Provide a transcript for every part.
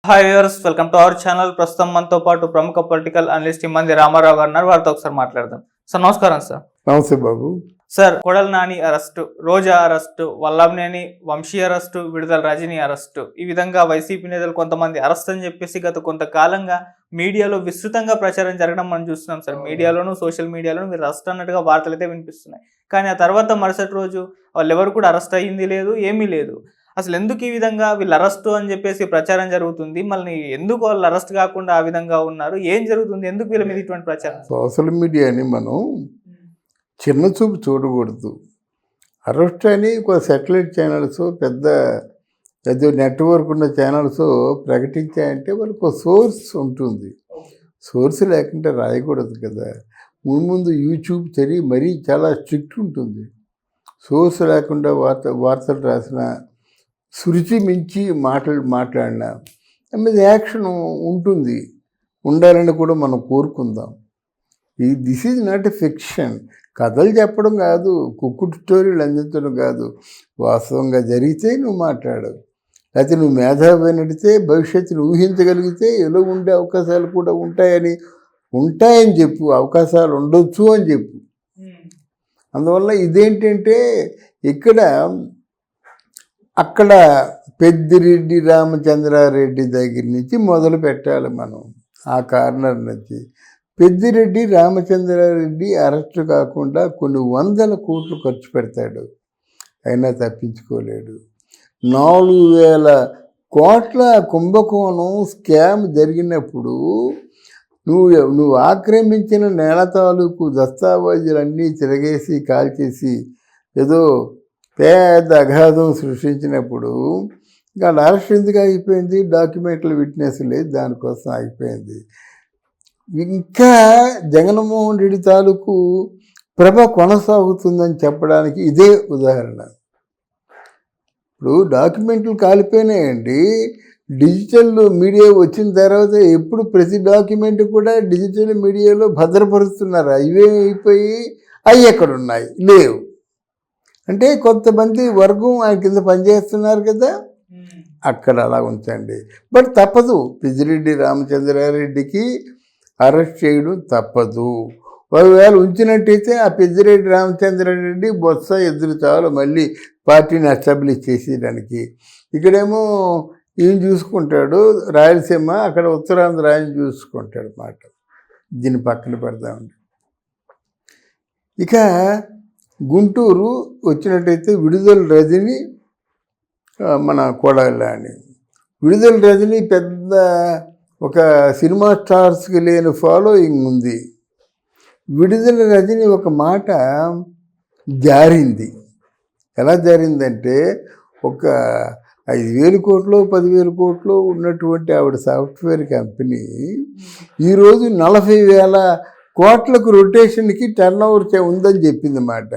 Hi viewers, welcome to our channel. ప్రస్తుతం మనతో పాటు ప్రముఖ పొలిటికల్ అనలిస్ట్ మంది రామారావు గారు ఉన్నారు. వారితో ఒకసారి మాట్లాడదాం. సార్ నమస్కారం. సార్ నమస్తే బాబు. సార్, కొడాలి నాని అరెస్టు, రోజా అరెస్టు, వల్లభనేని వంశీ అరెస్టు, విడుదల రజనీ అరెస్టు, ఈ విధంగా వైసీపీ నేతలు కొంతమంది అరెస్ట్ అని చెప్పేసి గత కొంతకాలంగా మీడియాలో విస్తృతంగా ప్రచారం జరగడం మనం చూస్తున్నాం. సార్, మీడియాలోను సోషల్ మీడియాలోను మీరు అరెస్ట్ అన్నట్టుగా వార్తలు అయితే వినిపిస్తున్నాయి. కానీ ఆ తర్వాత మరుసటి రోజు వాళ్ళు ఎవరు కూడా అరెస్ట్ అయ్యింది లేదు, ఏమీ లేదు. అసలు ఎందుకు ఈ విధంగా వీళ్ళు అరెస్టు అని చెప్పేసి ప్రచారం జరుగుతుంది? మళ్ళీ ఎందుకు వాళ్ళు అరెస్ట్ కాకుండా ఆ విధంగా ఉన్నారు? ఏం జరుగుతుంది? ఎందుకు వీళ్ళ మీద ఇటువంటి ప్రచారం? సోషల్ మీడియాని మనం చిన్న చూపు చూడకూడదు. అరెస్ట్ అని ఒక సెటిలైట్ ఛానల్స్, పెద్ద నెట్వర్క్ ఉన్న ఛానల్స్ ప్రకటించాయంటే వాళ్ళకి ఒక సోర్స్ ఉంటుంది. సోర్స్ లేకుంటే రాయకూడదు కదా. ముందు యూట్యూబ్ మరీ చాలా స్ట్రిక్ట్ ఉంటుంది. సోర్స్ లేకుండా వార్తలు రాసిన, శృతి మించి మాట్లాడినా మీద యాక్షన్ ఉంటుంది, ఉండాలని కూడా మనం కోరుకుందాం. This is not a fiction. కథలు చెప్పడం కాదు, కుక్కుడు స్టోరీలు అందించడం కాదు. వాస్తవంగా జరిగితే నువ్వు మాట్లాడవు, లేకపోతే నువ్వు మేధావి నడితే భవిష్యత్తును ఊహించగలిగితే ఏదో ఉండే అవకాశాలు కూడా ఉంటాయని చెప్పు. అవకాశాలు ఉండొచ్చు అని చెప్పు. అందువల్ల ఇదేంటంటే అక్కడ పెద్దిరెడ్డి రామచంద్రారెడ్డి దగ్గర నుంచి మొదలు పెట్టాలి మనం. ఆ కార్నర్ నుంచి పెద్దిరెడ్డి రామచంద్రారెడ్డి అరెస్ట్ కాకుండా కొన్ని 100 కోట్లు ఖర్చు పెడతాడు, అయినా తప్పించుకోలేడు. 4,000 కోట్ల కుంభకోణం స్కామ్ జరిగినప్పుడు నువ్వు ఆక్రమించిన నేల తాలూకు దస్తావేజులన్నీ తిరగేసి కాల్చేసి ఏదో పెద్ద అగాధం సృష్టించినప్పుడు ఇంకా అరెస్ట్ ఎందుకు ఆగిపోయింది? డాక్యుమెంట్లు విట్నెస్ లేదు, దానికోసం ఆగిపోయింది. ఇంకా జగన్మోహన్ రెడ్డి తాలూకు ప్రభ కొనసాగుతుందని చెప్పడానికి ఇదే ఉదాహరణ. ఇప్పుడు డాక్యుమెంట్లు కాలిపోయినాయండి. డిజిటల్ మీడియా వచ్చిన తర్వాత ఎప్పుడు ప్రతి డాక్యుమెంట్ కూడా డిజిటల్ మీడియాలో భద్రపరుస్తున్నారు. ఇవే అయిపోయి అవి ఎక్కడున్నాయి? లేవు. అంటే కొంతమంది వర్గం ఆయన కింద పనిచేస్తున్నారు కదా, అక్కడ అలా ఉంచండి. బట్ తప్పదు, పెద్దిరెడ్డి రామచంద్రారెడ్డికి అరెస్ట్ చేయడం తప్పదు. ఒకవేళ ఉంచినట్టయితే ఆ పెద్దిరెడ్డి రామచంద్రారెడ్డి బొత్స ఎదురు చాలు మళ్ళీ పార్టీని ఎస్టాబ్లిష్ చేసేయడానికి. ఇక్కడేమో ఈయన చూసుకుంటాడు రాయలసీమ, అక్కడ ఉత్తరాంధ్ర ఆయన చూసుకుంటాడు మాట. దీన్ని పక్కన పెడదామండి. ఇక గుంటూరు వచ్చినట్టయితే విడుదల రజని, మన కొడాలి. విడుదల రజని పెద్ద ఒక సినిమా స్టార్స్కి లేని ఫాలోయింగ్ ఉంది. విడుదల రజని ఒక మాట జారింది. ఎలా జారిందంటే, ఒక 5,000 కోట్లు 10,000 కోట్లు ఉన్నటువంటి ఆవిడ సాఫ్ట్వేర్ కంపెనీ ఈరోజు 40,000 కోట్లకు రొటేషన్కి టర్న్ ఓవర్ ఉందని చెప్పింది మాట.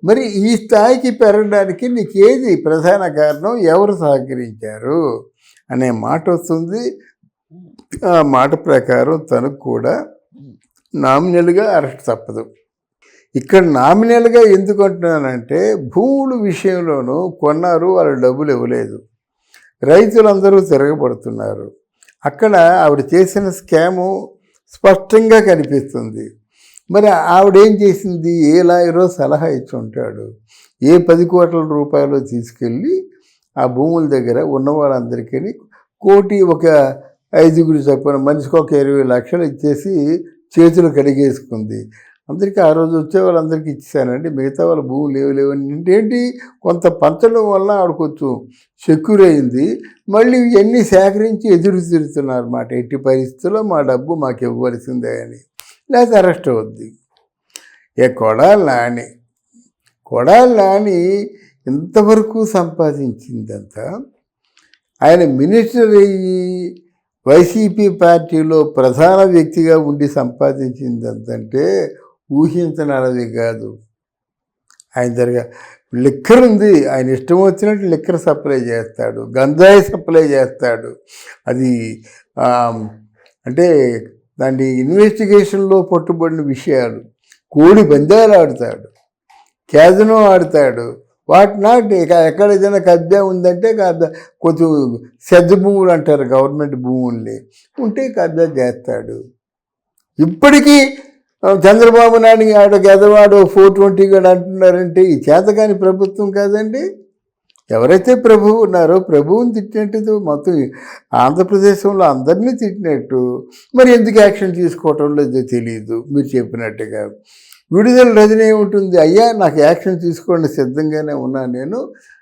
మరి ఈ స్థాయికి పెరగడానికి నీకేది ప్రధాన కారణం? ఎవరు సహకరించారు అనే మాట వస్తుంది. ఆ మాట ప్రకారం తనకు కూడా నామినల్గా అరెస్ట్ తప్పదు. ఇక్కడ నామినల్గా ఎందుకు అంటున్నానంటే, భూముల విషయంలోనూ కొన్నారు, వాళ్ళు డబ్బులు ఇవ్వలేదు, రైతులందరూ తిరగబడుతున్నారు. అక్కడ ఆవిడ చేసిన స్కాము స్పష్టంగా కనిపిస్తుంది. మరి ఆవిడేం చేసింది? ఏ లాయరో సలహా ఇచ్చి ఉంటాడు, ఏ 10 కోట్ల రూపాయలు తీసుకెళ్ళి ఆ భూముల దగ్గర ఉన్న వాళ్ళందరికీ కోటి, ఒక 5గురు చొప్పున మనిషికి ఒక 20 లక్షలు ఇచ్చేసి చేతులు కడిగేసుకుంది. అందరికీ ఆ రోజు వచ్చే వాళ్ళందరికీ ఇచ్చేసానండి, మిగతా వాళ్ళ భూములు లేవని ఏంటి కొంత పంచడం వల్ల ఆవిడ కొంచెం సెక్యూర్ అయింది. మళ్ళీ ఇవన్నీ సేకరించి ఎదురు తిరుగుతున్నారు మాట. ఎట్టి పరిస్థితుల్లో మా డబ్బు మాకు ఇవ్వవలసిందే అని, లేకపోతే అరెస్ట్ అవుద్ది. కొడాలి నాని ఇంతవరకు సంపాదించిందంతా, ఆయన మినిస్టర్ అయ్యి వైసీపీ పార్టీలో ప్రధాన వ్యక్తిగా ఉండి సంపాదించిందంటే ఊహించనది కాదు. ఆయన దగ్గర లిక్కర్ ఉంది, ఆయన ఇష్టం వచ్చినట్టు లిక్కర్ సప్లై చేస్తాడు, గంజాయి సప్లై చేస్తాడు. అది అంటే దాన్ని ఇన్వెస్టిగేషన్లో పట్టుబడిన విషయాలు. కోడి పందాలు ఆడతాడు, క్యాజినో ఆడతాడు, వాటి నాటి ఎక్కడ ఏదైనా కబ్జా ఉందంటే కొంచెం సెద్ద భూములు అంటారు గవర్నమెంట్ భూముల్ని ఉంటే కబ్జా చేస్తాడు. ఇప్పటికీ చంద్రబాబు నాయుడు ఆడ గెదవాడు 420 కూడా అంటున్నారంటే ఈ చేతగాని ప్రభుత్వం కాదండి. ఎవరైతే ప్రభువు ఉన్నారో ప్రభువుని తిట్టినట్టు మొత్తం ఆంధ్రప్రదేశంలో అందరినీ తిట్టినట్టు మరి ఎందుకు యాక్షన్ తీసుకోవటం లేదో తెలియదు. మీరు చెప్పినట్టుగా విడుదల రజనీ ఏముంటుంది, అయ్యా నాకు యాక్షన్ తీసుకోండి సిద్ధంగానే ఉన్నాను నేను,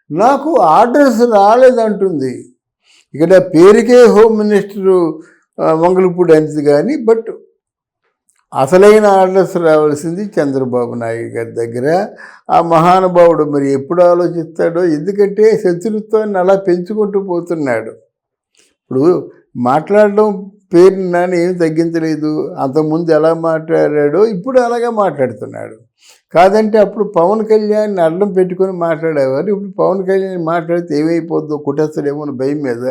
నాకు ఆర్డర్స్ రాలేదంటుంది. ఇక్కడ పేరుకే హోమ్ మినిస్టరు వంగలపూడి అనిత కానీ బట్ అసలైన ఆర్డర్స్ రావాల్సింది చంద్రబాబు నాయుడు గారి దగ్గర. ఆ మహానుభావుడు మరి ఎప్పుడు ఆలోచిస్తాడో, ఎందుకంటే శత్రుత్వాన్ని అలా పెంచుకుంటూ పోతున్నాడు. ఇప్పుడు మాట్లాడడం పేరు నాని ఏమి తగ్గించలేదు, అంతకుముందు ఎలా మాట్లాడాడో ఇప్పుడు అలాగే మాట్లాడుతున్నాడు. కాదంటే అప్పుడు పవన్ కళ్యాణ్ అడ్డం పెట్టుకొని మాట్లాడేవారు, ఇప్పుడు పవన్ కళ్యాణ్ మాట్లాడితే ఏమైపోద్దో కుటేస్తాడేమో భయం మీద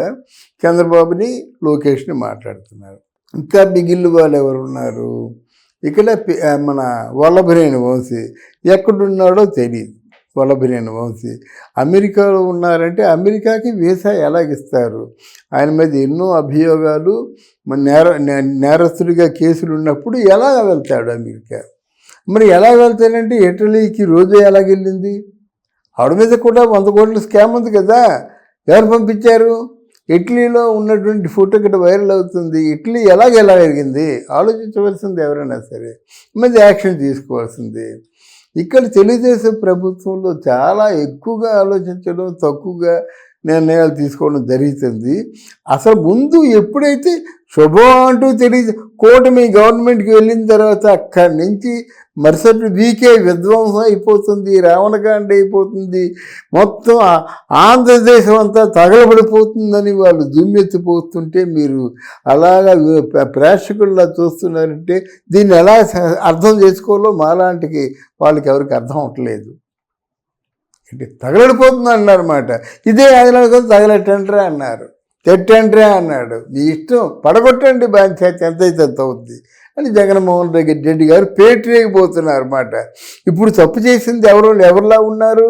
చంద్రబాబుని లోకేష్ని మాట్లాడుతున్నారు. ఇంకా మిగిలిన వాళ్ళు ఎవరున్నారు ఇక్కడ, మన వల్లభనేని వంశీ ఎక్కడున్నాడో తెలియదు. వల్లభనేని వంశీ అమెరికాలో ఉన్నారంటే అమెరికాకి వీసా ఎలాగిస్తారు? ఆయన మీద ఎన్నో అభియోగాలు, నేరస్తుడిగా కేసులు ఉన్నప్పుడు ఎలా వెళ్తాడు అమెరికా? మరి ఎలా వెళ్తాడంటే ఇటలీకి రోజు ఎలాగెళ్ళింది? ఆవిడ మీద కూడా 100 కోట్ల స్కామ్ ఉంది కదా, ఎవరు పంపించారు? ఇటలీలో ఉన్నటువంటి ఫోటో ఇక్కడ వైరల్ అవుతుంది. ఇటలీ ఎలా జరిగింది ఆలోచించవలసింది ఎవరైనా సరే, మీద యాక్షన్ తీసుకోవాల్సింది. ఇక్కడ తెలుగుదేశం ప్రభుత్వంలో చాలా ఎక్కువగా ఆలోచించడం, తక్కువగా నిర్ణయాలు తీసుకోవడం జరుగుతుంది. అసలు ముందు ఎప్పుడైతే శుభం అంటూ తెలియదు కూటమి గవర్నమెంట్కి వెళ్ళిన తర్వాత అక్కడి నుంచి మరుసటి వీకే విధ్వంసం అయిపోతుంది, రావణకాండ అయిపోతుంది, మొత్తం ఆంధ్రదేశం అంతా తగలబడిపోతుందని వాళ్ళు దుమ్మెత్తిపోతుంటే మీరు అలాగా ప్రేక్షకుల్లా చూస్తున్నారంటే దీన్ని ఎలా అర్థం చేసుకోవాలో మాలాంటికి వాళ్ళకి ఎవరికి అర్థం అవట్లేదు. తగలడిపోతుంది అన్నారన్నమాట. ఇదే ఆదిలాబాద్ తగలెట్టండ్రా అన్నారు, తెట్టండ్రా అన్నాడు. మీ ఇష్టం పడగొట్టండి పంచాయతీ ఎంతైతే ఎంత అవుద్ది అని జగన్మోహన్ రెడ్డి గారు పేటరేగిపోతున్నారు అన్నమాట. ఇప్పుడు తప్పు చేసింది ఎవరిలా ఉన్నారు?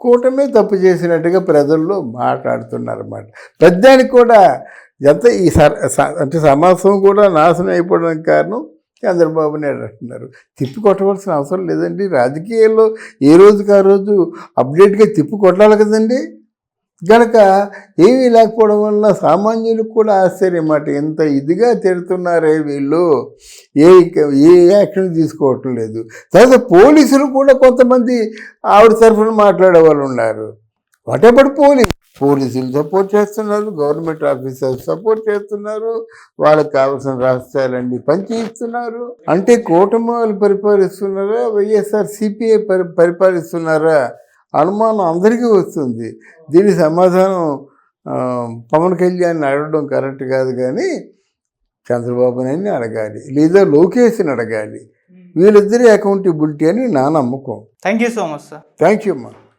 కూటమే తప్పు చేసినట్టుగా ప్రజల్లో మాట్లాడుతున్నారన్నమాట. పెద్దానికి కూడా ఎంత ఈ అంటే సమాజం కూడా నాశనం అయిపోవడానికి కారణం చంద్రబాబు నాయుడు అంటున్నారు. తిప్పి కొట్టవలసిన అవసరం లేదండి. రాజకీయాల్లో ఏ రోజుకి ఆ రోజు అప్డేట్గా తిప్పి కొట్టాలి కదండి. కనుక ఏమీ లేకపోవడం వల్ల సామాన్యులకు కూడా ఆశ్చర్యం అన్నమాట. ఎంత ఇదిగా తిడుతున్నారే వీళ్ళు, ఏ యాక్షన్ తీసుకోవటం లేదు. తర్వాత పోలీసులు కూడా కొంతమంది ఆవిడ తరఫున మాట్లాడే వాళ్ళు ఉన్నారు. వాటెప్పుడు పోలీసులు సపోర్ట్ చేస్తున్నారు, గవర్నమెంట్ ఆఫీసర్స్ సపోర్ట్ చేస్తున్నారు, వాళ్ళకి కావాల్సిన రాష్ట్రాలన్నీ పనిచేస్తున్నారు. అంటే కూటమి వాళ్ళు పరిపాలిస్తున్నారా, వైఎస్ఆర్ సిపిఐ పరిపాలిస్తున్నారా అనుమానం అందరికీ వస్తుంది. దీని సమాధానం పవన్ కళ్యాణ్ అడగడం కరెక్ట్ కాదు, కానీ చంద్రబాబు నాయుడిని అడగాలి, లేదా లోకేష్ని అడగాలి. వీళ్ళిద్దరి అకౌంటబిలిటీ అని నా నమ్మకం. Thank you so much sir. Thank you అమ్మా.